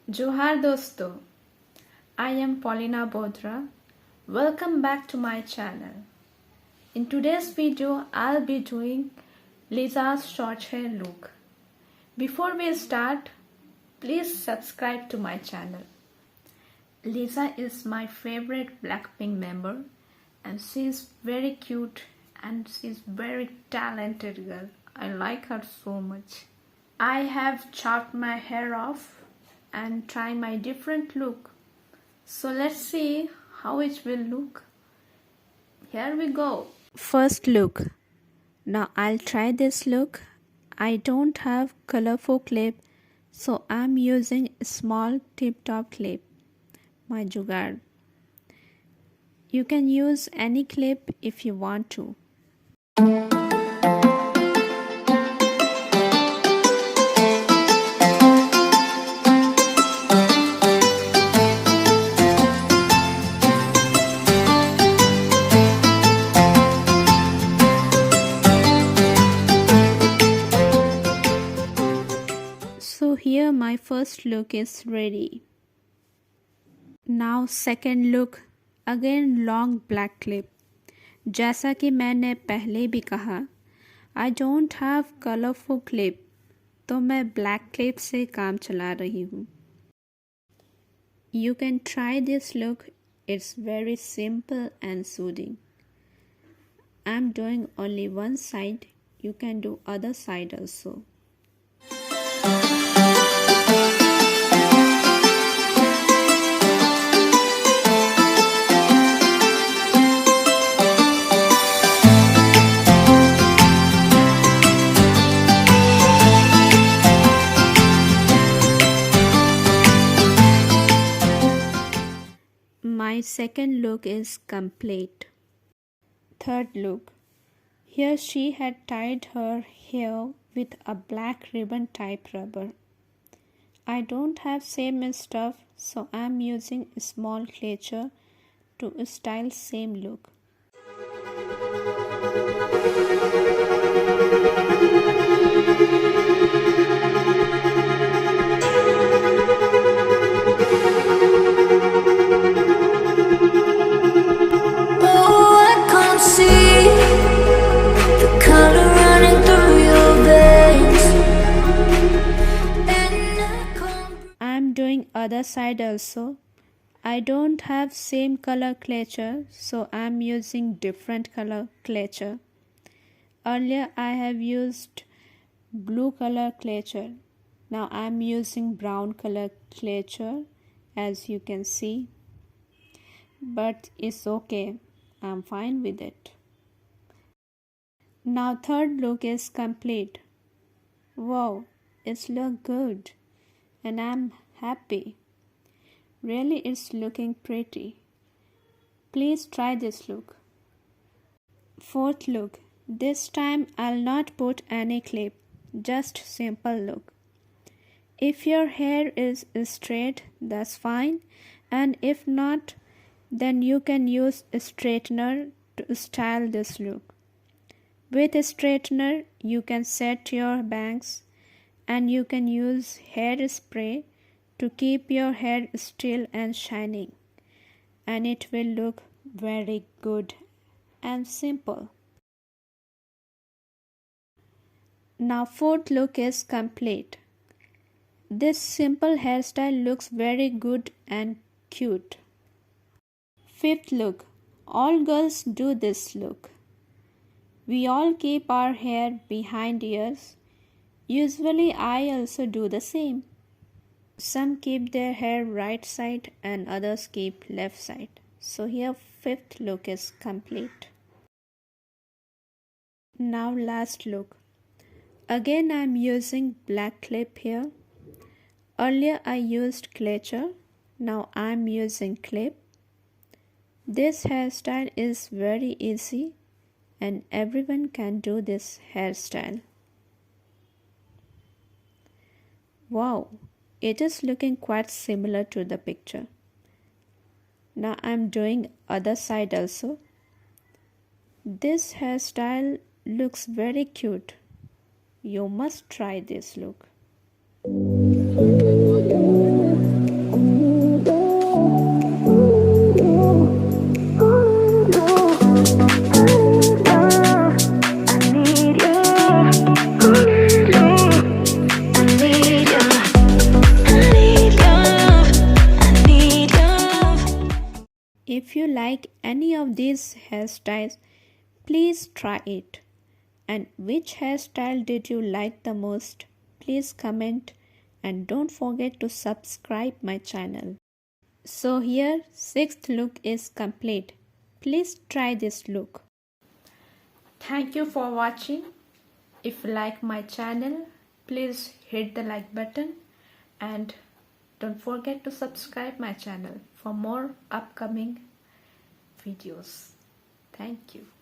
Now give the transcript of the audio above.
Johar Dosto, I am Paulina Bodra. Welcome back to my channel. In today's video, I'll be doing Lisa's short hair look. Before we start, please subscribe to my channel. Lisa is my favorite BlackPink member and she's very cute and she's very talented girl. I like her so much. I have chopped my hair off and try my different look. So let's see how it will look. Here we go. First look. Now I'll try this look. I don't have colorful clip, so I'm using a small tip top clip, my Johar. You can use any clip if you want to. So here my first look is ready. Now second look, again long black clip. जैसा कि मैंने पहले भी कहा, I don't have colorful clip, तो मैं black clip से काम चला रही हूँ. You can try this look, it's very simple and soothing. I'm doing only one side, you can do other side also. My second look is complete. Third look. Here she had tied her hair with a black ribbon type rubber. I don't have same stuff, so I'm using a small cleature to style same look. Other side also. I don't have same color cleature, so I'm using different color cleature. Earlier I have used blue color cleature. Now I'm using brown color cleature, as you can see. But it's okay. I'm fine with it. Now third look is complete. Wow, it's look good. And I'm happy. Really, it's looking pretty. Please try this look. Fourth look. This time I'll not put any clip, just simple look. If your hair is straight, that's fine, and if not, then you can use a straightener to style this look. With a straightener, you can set your bangs and you can use hairspray to keep your hair still and shining, and it will look very good and simple. Now fourth look is complete. This simple hairstyle looks very good and cute. Fifth look. All girls do this look. We all keep our hair behind ears. Usually I also do the same. Some keep their hair right side and others keep left side. So here fifth look is complete. Now last look. Again I'm using black clip here. Earlier I used cleature. Now I'm using clip. This hairstyle is very easy and everyone can do this hairstyle. Wow! It is looking quite similar to the picture. Now I'm doing other side also. This hairstyle looks very cute. You must try this look. if you like any of these hairstyles, please try it. And which hairstyle did you like the most? Please comment and don't forget to subscribe my channel. So here, sixth look is complete. Please try this look. Thank you for watching. If you like my channel, please hit the like button and don't forget to subscribe my channel for more upcoming videos. Thank you.